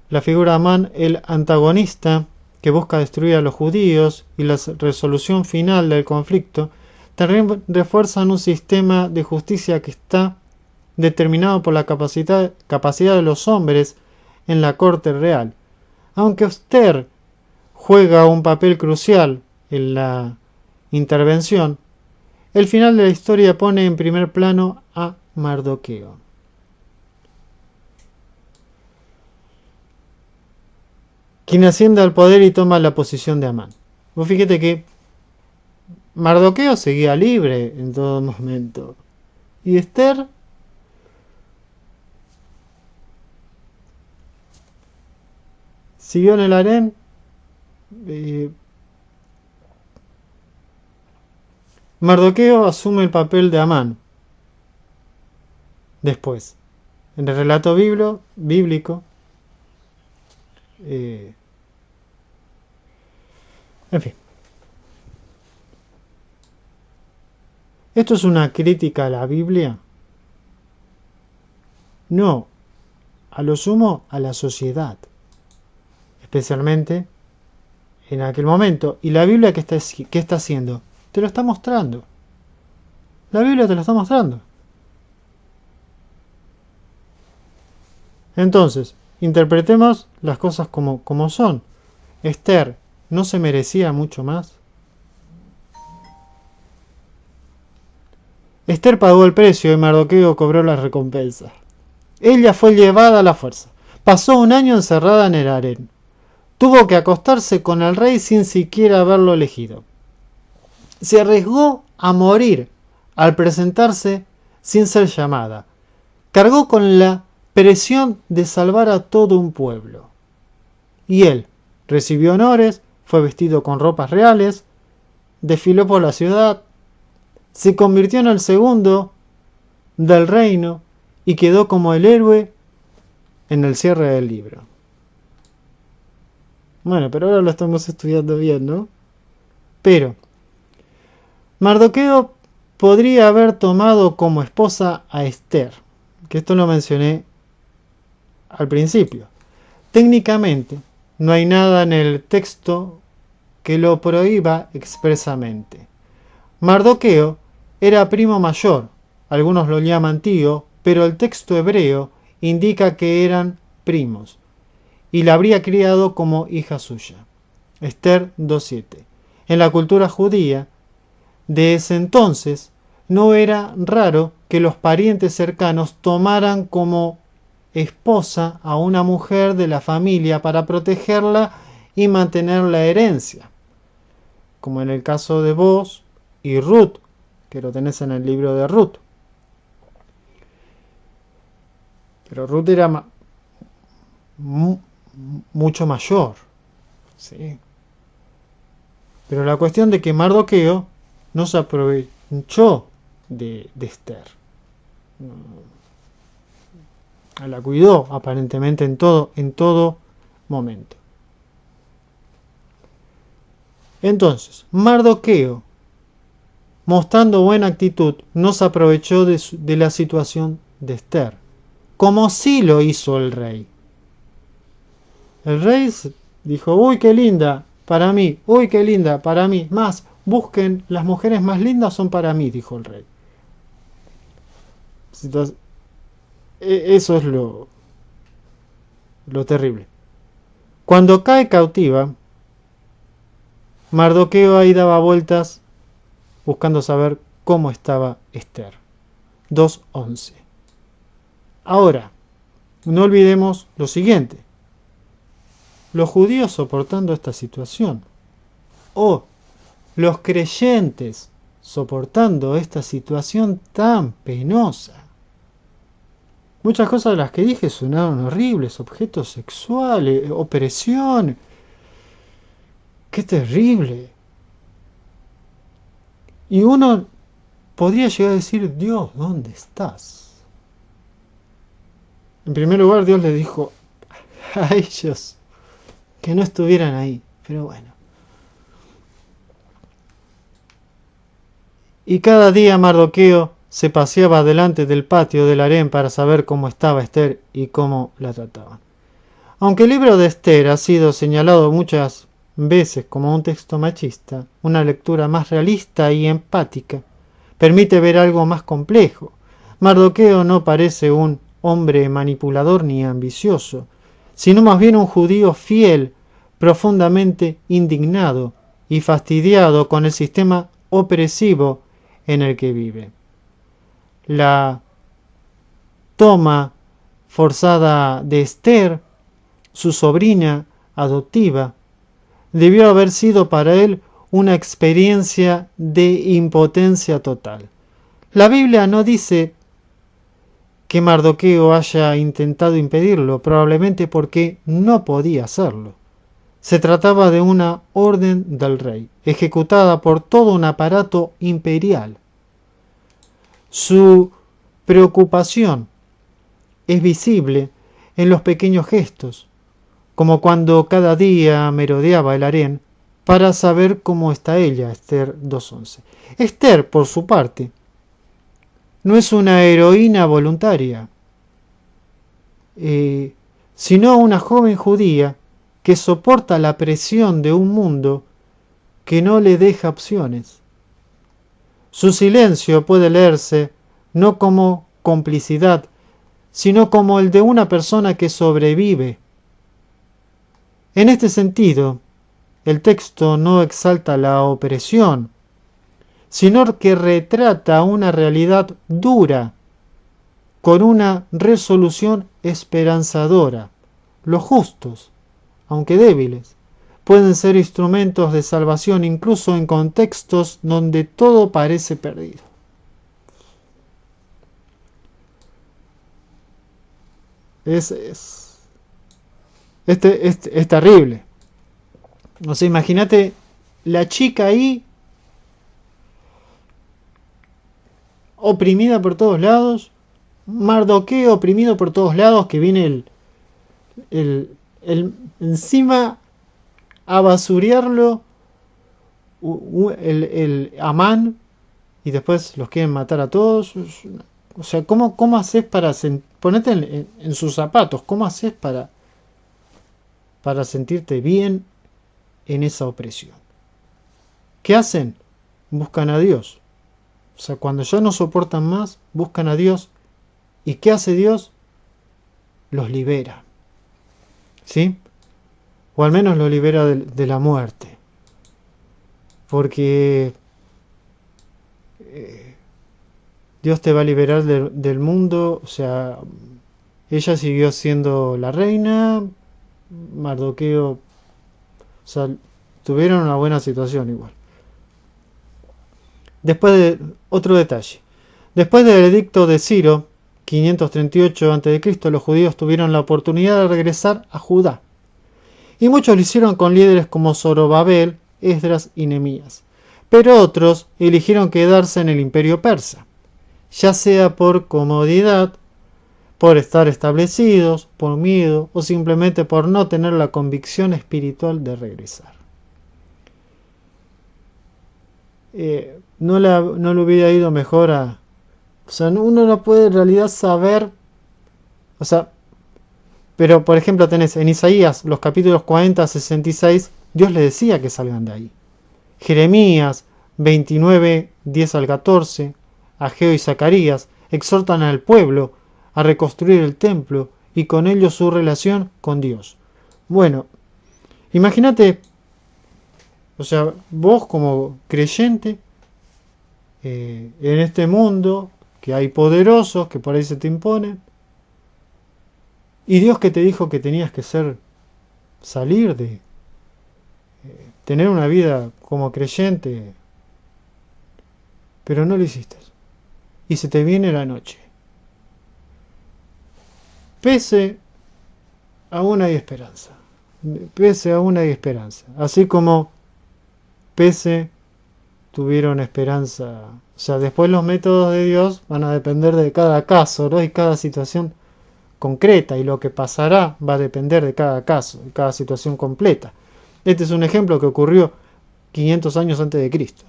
La figura de Amán, el antagonista que busca destruir a los judíos, y la resolución final del conflicto también refuerzan un sistema de justicia que está determinado por la capacidad de los hombres en la corte real. Aunque Esther juega un papel crucial en la intervención, el final de la historia pone en primer plano a Mardoqueo. Quien asciende al poder y toma la posición de Amán. Vos fíjate que Mardoqueo seguía libre en todo momento. Y Esther siguió en el harén. Mardoqueo asume el papel de Amán. Después, en el relato bíblico, en fin. ¿Esto es una crítica a la Biblia? No, a lo sumo a la sociedad, especialmente en aquel momento. ¿Y la Biblia qué está haciendo? Te lo está mostrando. La Biblia te lo está mostrando. Entonces, interpretemos las cosas como son. Esther no se merecía mucho más. Esther pagó el precio y Mardoqueo cobró la recompensa. Ella fue llevada a la fuerza. Pasó un año encerrada en el harén. Tuvo que acostarse con el rey sin siquiera haberlo elegido. Se arriesgó a morir al presentarse sin ser llamada. Cargó con la presión de salvar a todo un pueblo. Y él recibió honores, fue vestido con ropas reales, desfiló por la ciudad, se convirtió en el segundo del reino y quedó como el héroe en el cierre del libro. Bueno, pero ahora lo estamos estudiando bien, ¿no? Pero Mardoqueo podría haber tomado como esposa a Esther, que esto lo mencioné al principio. Técnicamente, no hay nada en el texto que lo prohíba expresamente. Mardoqueo era primo mayor, algunos lo llaman tío, pero el texto hebreo indica que eran primos, y la habría criado como hija suya. Esther 2:7. En la cultura judía de ese entonces, no era raro que los parientes cercanos tomaran como esposa a una mujer de la familia para protegerla y mantener la herencia, como en el caso de Boaz y Ruth, que lo tenés en el libro de Ruth. Pero Ruth era mucho mayor, ¿sí? Pero la cuestión de que Mardoqueo no se aprovechó de Esther. La cuidó aparentemente en todo momento. Entonces, Mardoqueo, mostrando buena actitud, no se aprovechó de la situación de Esther, como sí lo hizo el rey. El rey dijo, uy, qué linda, para mí, uy, qué linda, para mí, más, busquen, las mujeres más lindas son para mí, dijo el rey. Entonces, eso es lo terrible. Cuando cae cautiva, Mardoqueo ahí daba vueltas buscando saber cómo estaba Esther. 2:11. Ahora, no olvidemos lo siguiente. Los judíos soportando esta situación, o los creyentes soportando esta situación tan penosa. Muchas cosas de las que dije sonaron horribles, objetos sexuales, opresión. ¡Qué terrible! Y uno podría llegar a decir, Dios, ¿dónde estás? En primer lugar, Dios le dijo a ellos que no estuvieran ahí, pero bueno. Y cada día Mardoqueo se paseaba delante del patio del harén para saber cómo estaba Esther y cómo la trataban. Aunque el libro de Esther ha sido señalado muchas veces como un texto machista, una lectura más realista y empática permite ver algo más complejo. Mardoqueo no parece un hombre manipulador ni ambicioso, sino más bien un judío fiel, profundamente indignado y fastidiado con el sistema opresivo en el que vive. La toma forzada de Esther, su sobrina adoptiva, debió haber sido para él una experiencia de impotencia total. La Biblia no dice que Mardoqueo haya intentado impedirlo, probablemente porque no podía hacerlo. Se trataba de una orden del rey, ejecutada por todo un aparato imperial. Su preocupación es visible en los pequeños gestos, como cuando cada día merodeaba el harén para saber cómo está ella, Esther 2:11. Esther, por su parte, no es una heroína voluntaria, sino una joven judía que soporta la presión de un mundo que no le deja opciones. Su silencio puede leerse no como complicidad, sino como el de una persona que sobrevive. En este sentido, el texto no exalta la opresión, sino que retrata una realidad dura con una resolución esperanzadora. Los justos, aunque débiles, pueden ser instrumentos de salvación incluso en contextos donde todo parece perdido. Es terrible. O sea, imagínate la chica ahí oprimida por todos lados, Mardoqueo oprimido por todos lados, que viene encima a basurearlo el Amán, y después los quieren matar a todos. O sea, ¿cómo haces para ponerte en sus zapatos? ¿Cómo haces para sentirte bien en esa opresión? ¿Qué hacen? Buscan a Dios. O sea, cuando ya no soportan más, buscan a Dios. ¿Y qué hace Dios? Los libera. ¿Sí? O al menos los libera de la muerte. Porque Dios te va a liberar del mundo. O sea, ella siguió siendo la reina. Mardoqueo, o sea, tuvieron una buena situación igual. Otro detalle. Después del edicto de Ciro, 538 a.C., los judíos tuvieron la oportunidad de regresar a Judá. Y muchos lo hicieron con líderes como Zorobabel, Esdras y Nehemías. Pero otros eligieron quedarse en el imperio persa, ya sea por comodidad, por estar establecidos, por miedo o simplemente por no tener la convicción espiritual de regresar. No le hubiera ido mejor a... O sea, uno no puede en realidad saber... O sea, pero por ejemplo tenés en Isaías los capítulos 40 a 66, Dios le decía que salgan de ahí. Jeremías 29, 10 al 14, Ageo y Zacarías exhortan al pueblo a reconstruir el templo y con ello su relación con Dios. Bueno, imagínate, o sea, vos como creyente en este mundo que hay poderosos que por ahí se te imponen, y Dios que te dijo que tenías que salir de tener una vida como creyente, pero no lo hiciste. Y se te viene la noche. Pese aún hay esperanza. Pese aún hay esperanza. Así como pese tuvieron esperanza. O sea, después los métodos de Dios van a depender de cada caso, ¿no? Y cada situación concreta. Y lo que pasará va a depender de cada caso, de cada situación completa. Este es un ejemplo que ocurrió 500 años antes de Cristo.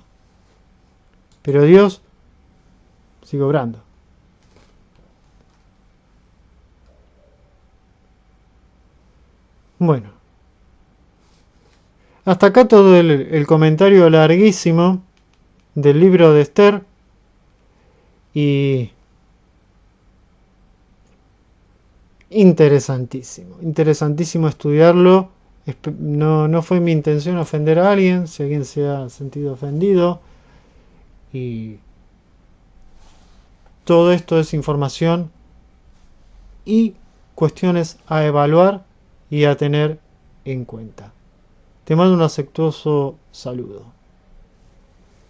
Pero Dios sigue obrando. Bueno, hasta acá todo el comentario larguísimo del libro de Esther. Y Interesantísimo, interesantísimo estudiarlo. No fue mi intención ofender a alguien, si alguien se ha sentido ofendido. Y todo esto es información y cuestiones a evaluar y a tener en cuenta. Te mando un afectuoso saludo.